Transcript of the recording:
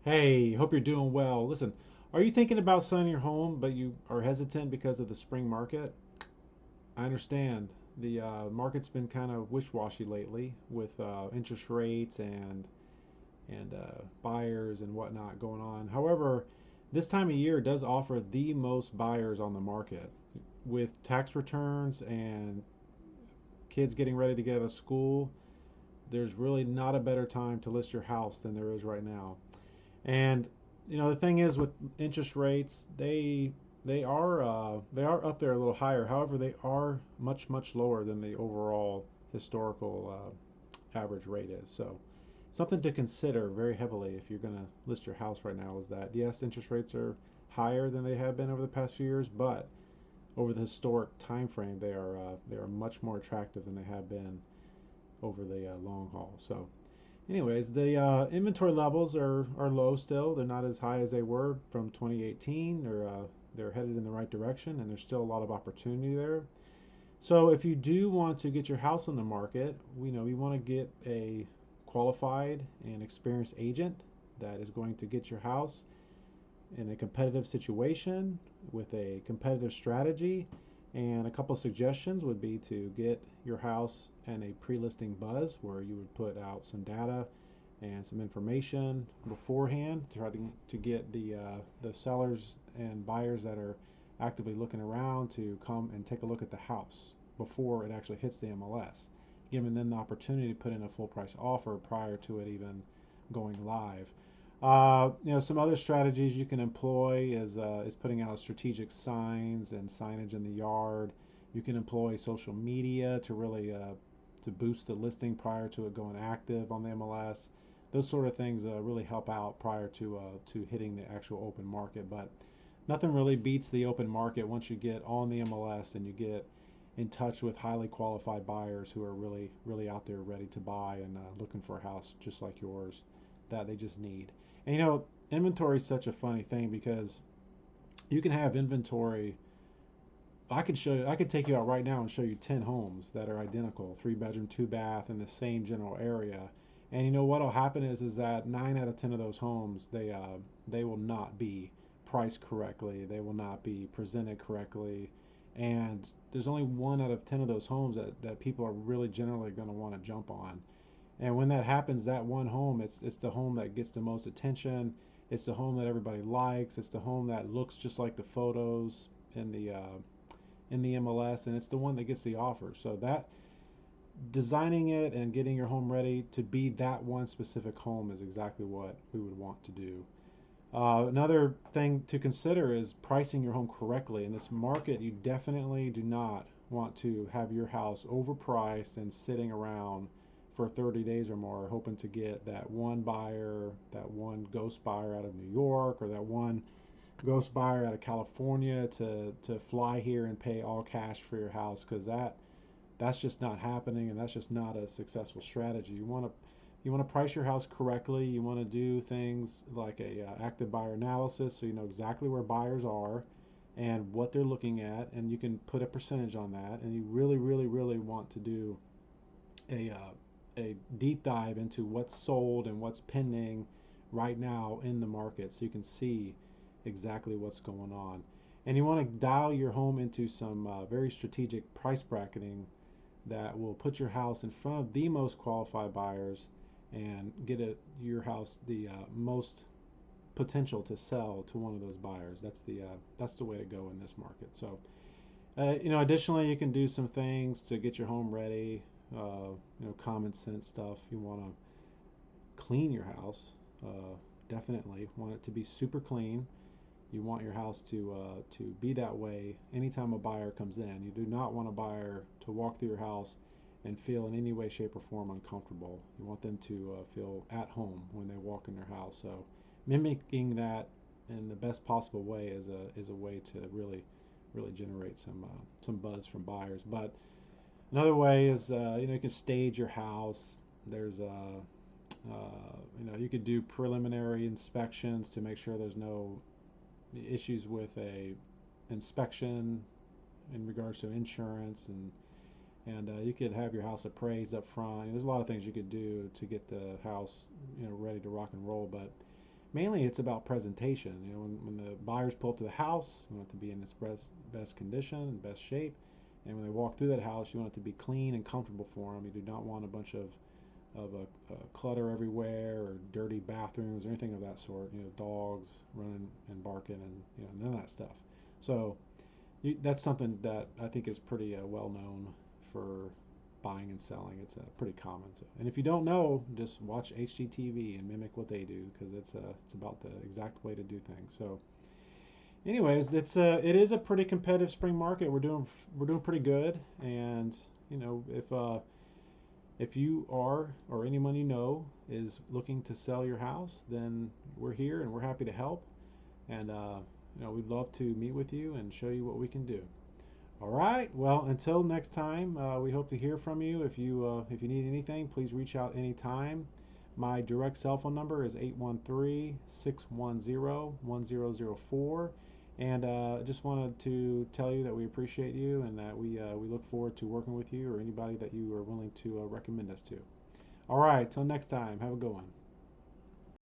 Hey, hope you're doing well. Listen, are you thinking about selling your home, but you are hesitant because of the spring market? I understand the market's been kind of wish-washy lately with interest rates and buyers and whatnot going on. However, this time of year does offer the most buyers on the market with tax returns and kids getting ready to get out of school. There's really not a better time to list your house than there is right now. And the thing is with interest rates, they are up there a little higher. However, they are much lower than the overall historical average rate is. So something to consider very heavily if you're going to list your house right now is that yes, interest rates are higher than they have been over the past few years, but over the historic time frame, they are much more attractive than they have been over the long haul. So anyways, the inventory levels are low still. They're not as high as they were from 2018. They're headed in the right direction, and there's still a lot of opportunity there. So if you do want to get your house on the market, we want to get a qualified and experienced agent that is going to get your house in a competitive situation with a competitive strategy. And a couple of suggestions would be to get your house in a pre-listing buzz where you would put out some data and some information beforehand to try to get the sellers and buyers that are actively looking around to come and take a look at the house before it actually hits the MLS, giving them the opportunity to put in a full price offer prior to it even going live. Some other strategies you can employ is putting out strategic signs and signage in the yard. You can employ social media to really to boost the listing prior to it going active on the MLS. Those sort of things really help out prior to hitting the actual open market. But nothing really beats the open market once you get on the MLS and you get in touch with highly qualified buyers who are really out there ready to buy and looking for a house just like yours that they just need. And inventory is such a funny thing because you can have inventory. I could take you out right now and show you 10 homes that are identical, 3 bedroom, 2 bath in the same general area. And what'll happen is that 9 out of 10 of those homes they will not be priced correctly. They will not be presented correctly. And there's only 1 out of 10 of those homes that people are really generally going to want to jump on. And when that happens, that one home, it's the home that gets the most attention. It's the home that everybody likes. It's the home that looks just like the photos in the MLS, and it's the one that gets the offer. So that designing it and getting your home ready to be that one specific home is exactly what we would want to do. Another thing to consider is pricing your home correctly. In this market, you definitely do not want to have your house overpriced and sitting around for 30 days or more hoping to get that one buyer, that one ghost buyer out of New York, or that one ghost buyer out of California to fly here and pay all cash for your house, because that's just not happening, and that's just not a successful strategy. You want to price your house correctly. You want to do things like a active buyer analysis, so you know exactly where buyers are and what they're looking at, and you can put a percentage on that. And you really want to do a deep dive into what's sold and what's pending right now in the market, so you can see exactly what's going on. And you want to dial your home into some very strategic price bracketing that will put your house in front of the most qualified buyers and get your house the most potential to sell to one of those buyers. That's the way to go in this market. So additionally, you can do some things to get your home ready. Common sense stuff. You want to clean your house. Definitely want it to be super clean. You want your house to be that way anytime a buyer comes in. You do not want a buyer to walk through your house and feel in any way, shape, or form uncomfortable. You want them to feel at home when they walk in their house. So mimicking that in the best possible way is a way to really generate some buzz from buyers. But another way is you can stage your house. There's you could do preliminary inspections to make sure there's no issues with a inspection in regards to insurance, and you could have your house appraised up front. There's a lot of things you could do to get the house ready to rock and roll. But mainly it's about presentation. You know, when the buyers pull up to the house, you want it to be in its best condition, best shape, and when they walk through that house, you want it to be clean and comfortable for them. You do not want a bunch of clutter everywhere or dirty bathrooms or anything of that sort. You know, dogs running and barking and none of that stuff. So that's something that I think is pretty well known for buying and selling. It's pretty common. So, and if you don't know, just watch HGTV and mimic what they do because it's about the exact way to do things. So, anyways, it is a pretty competitive spring market. We're doing pretty good, and if you are or anyone you know is looking to sell your house, then we're here and we're happy to help. And we'd love to meet with you and show you what we can do. All right. Well, until next time, we hope to hear from you. If you need anything, please reach out anytime. My direct cell phone number is 813-610-1004. And just wanted to tell you that we appreciate you and that we look forward to working with you or anybody that you are willing to recommend us to. All right. Till next time. Have a good one.